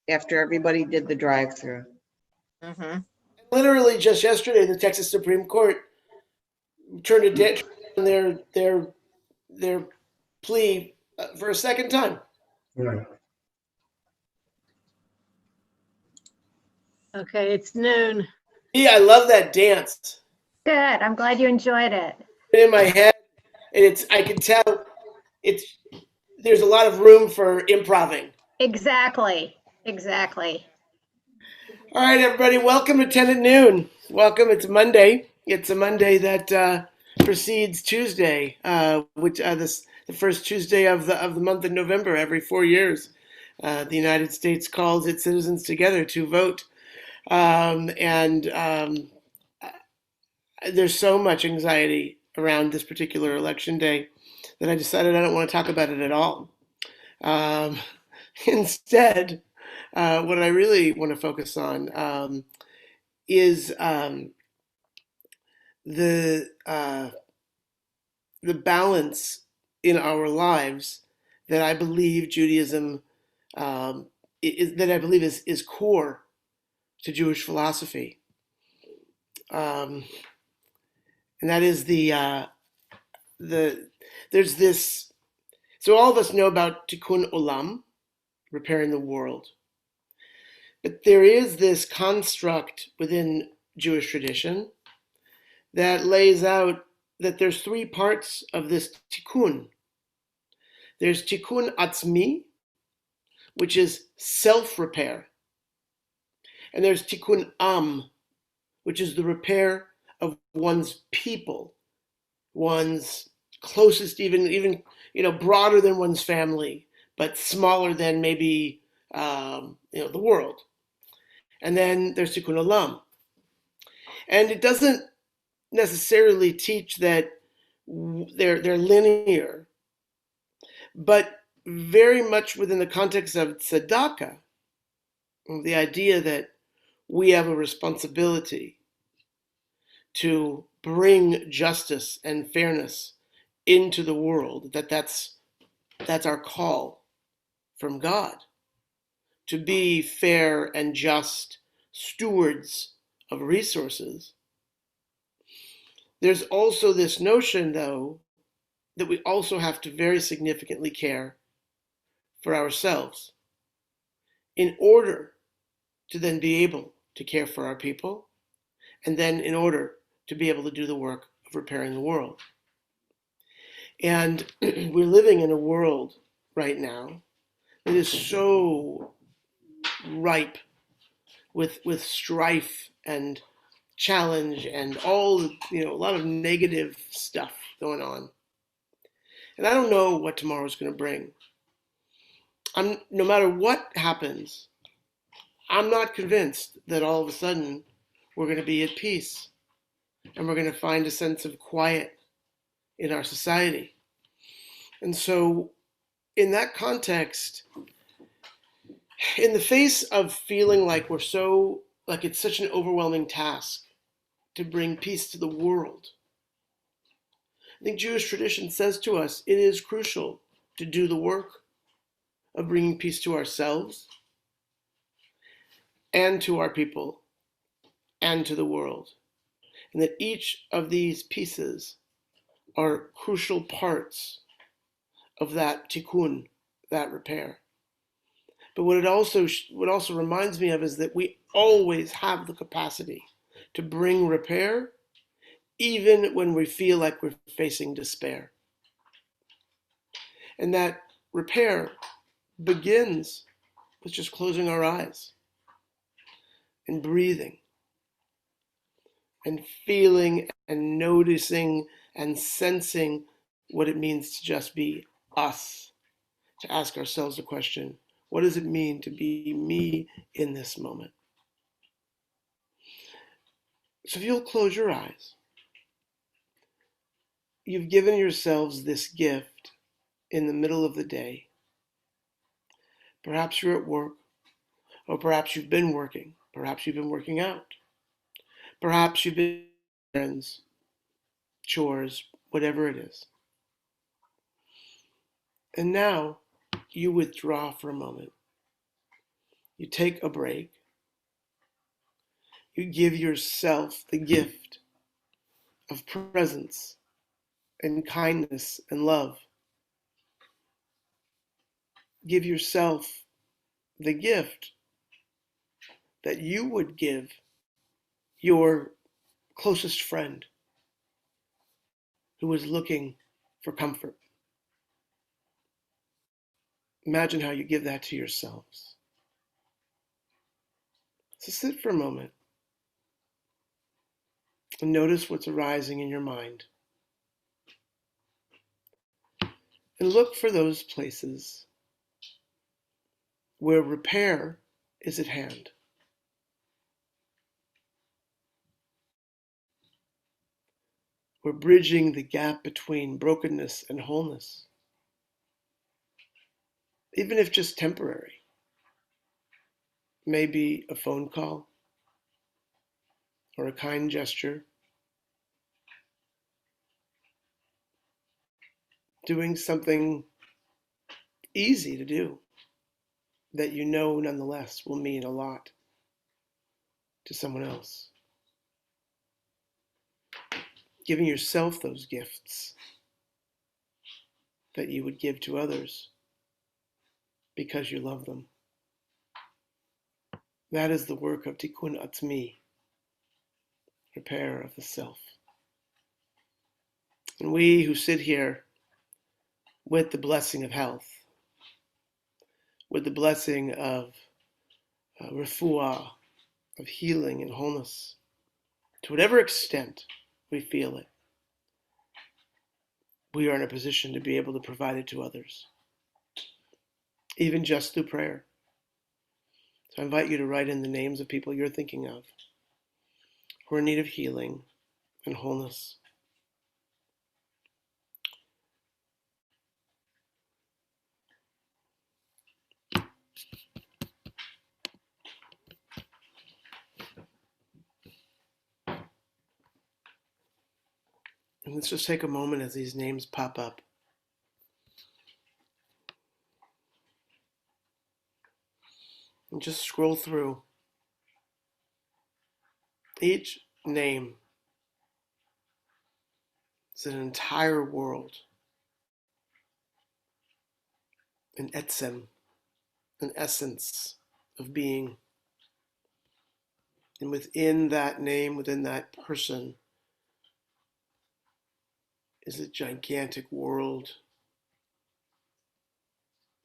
after everybody did the drive-through. Mm-hmm. Literally just yesterday, the Texas Supreme Court turned down their plea for a second time. Right. Okay, it's noon. Yeah, I love that dance. Good. I'm glad you enjoyed it. In my head, and I can tell it's there's a lot of room for improving. Exactly. Exactly. All right, everybody, welcome to 10 at noon. Welcome. It's Monday. It's a Monday that precedes Tuesday, which the first Tuesday of the month of November every 4 years. The United States calls its citizens together to vote, and there's so much anxiety around this particular election day that I decided I don't want to talk about it at all. Um, Instead, what I really want to focus on is the the balance in our lives that I believe Judaism that I believe is core to Jewish philosophy, um, and that is the there's this. So all of us know about Tikkun Olam, repairing the world, but there is this construct within Jewish tradition that lays out that there's three parts of this tikkun. There's tikkun atzmi, which is self-repair, and there's tikkun am, which is the repair of one's people, one's closest, even broader than one's family, but smaller than maybe the world. And then there's tikkun olam, and it doesn't necessarily teach that they're linear, but very much within the context of tzedakah, the idea that we have a responsibility to bring justice and fairness into the world, that's our call from God, to be fair and just stewards of resources. There's also this notion, though, that we also have to very significantly care for ourselves in order to then be able to care for our people, and then in order to be able to do the work of repairing the world. And we're living in a world right now that is so ripe with strife and challenge and all a lot of negative stuff going on. And I don't know what tomorrow's going to bring. No matter what happens, I'm not convinced that all of a sudden we're going to be at peace and we're going to find a sense of quiet in our society. And so, in that context, in the face of feeling like it's such an overwhelming task to bring peace to the world, I think Jewish tradition says to us it is crucial to do the work of bringing peace to ourselves and to our people and to the world. And that each of these pieces are crucial parts of that tikkun, that repair. But what it also reminds me of is that we always have the capacity to bring repair, even when we feel like we're facing despair. And that repair begins with just closing our eyes and breathing and feeling and noticing and sensing what it means to just be us, to ask ourselves the question, what does it mean to be me in this moment? So if you'll close your eyes, you've given yourselves this gift in the middle of the day. Perhaps you're at work, or perhaps you've been working. Perhaps you've been working out. Perhaps you've been friends, chores, whatever it is. And now you withdraw for a moment You take a break. You give yourself the gift of presence and kindness and love. Give yourself the gift that you would give your closest friend who is looking for comfort. Imagine how you give that to yourselves. So sit for a moment and notice what's arising in your mind. And look for those places where repair is at hand. We're bridging the gap between brokenness and wholeness, even if just temporary. Maybe a phone call or a kind gesture, doing something easy to do that you know nonetheless will mean a lot to someone else. Giving yourself those gifts that you would give to others because you love them. That is the work of Tikkun Atzmi, repair of the self. And we who sit here with the blessing of health, with the blessing of refuah, of healing and wholeness, to whatever extent we feel it, we are in a position to be able to provide it to others, even just through prayer. So I invite you to write in the names of people you're thinking of who are in need of healing and wholeness. And let's just take a moment as these names pop up. And just scroll through. Each name is an entire world, an etzem, an essence of being. And within that name, within that person, is a gigantic world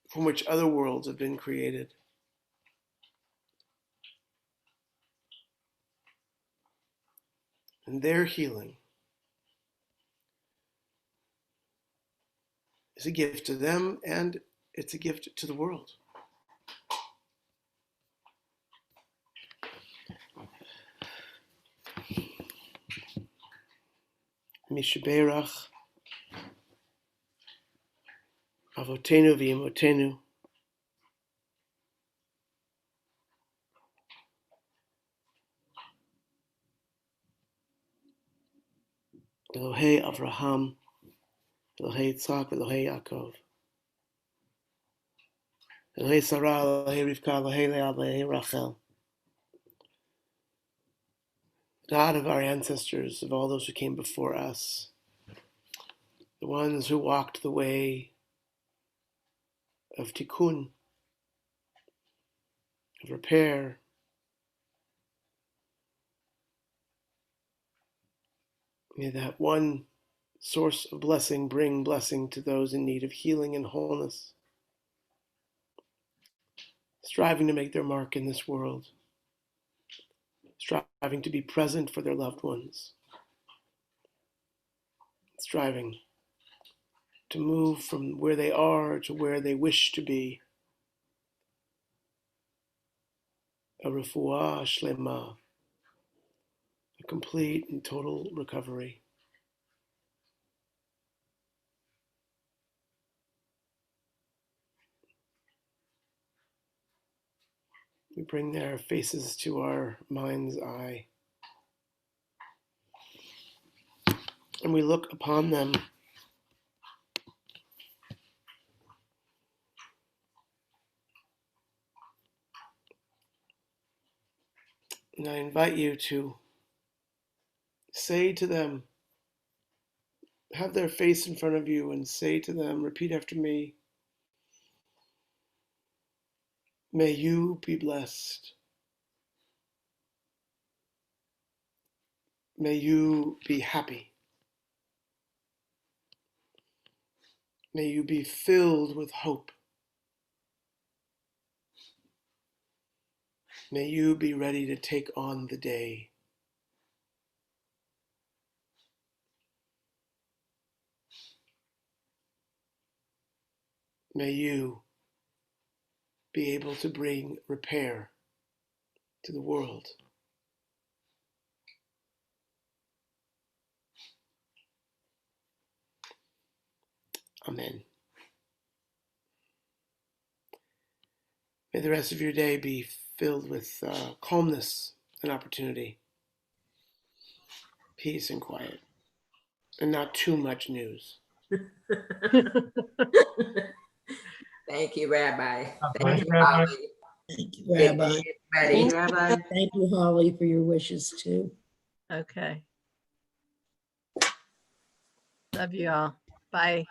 from which other worlds have been created. And their healing is a gift to them, and it's a gift to the world. Mishaberach Avotenu v'Imotenu Elohei Avraham, Elohei Yitzhak, Elohei Yaakov, Elohei Sarah, Elohei Rivka, Elohei Leah, Elohei Rachel. God of our ancestors, of all those who came before us, the ones who walked the way of tikkun, of repair, may that one source of blessing bring blessing to those in need of healing and wholeness, striving to make their mark in this world, striving to be present for their loved ones, striving to move from where they are to where they wish to be. A refuah shlema, a complete and total recovery. We bring their faces to our mind's eye, and we look upon them And I invite you to say to them, have their face in front of you and say to them, repeat after me, may you be blessed. May you be happy. May you be filled with hope. May you be ready to take on the day. May you be able to bring repair to the world. Amen. May the rest of your day be filled with calmness and opportunity, peace and quiet, and not too much news. Thank you, Rabbi. Bye, Thank you, Rabbi. Holly. Thank you, Good Rabbi. day, everybody. Rabbi. Thank you, Holly, for your wishes too. Okay. Love you all. Bye.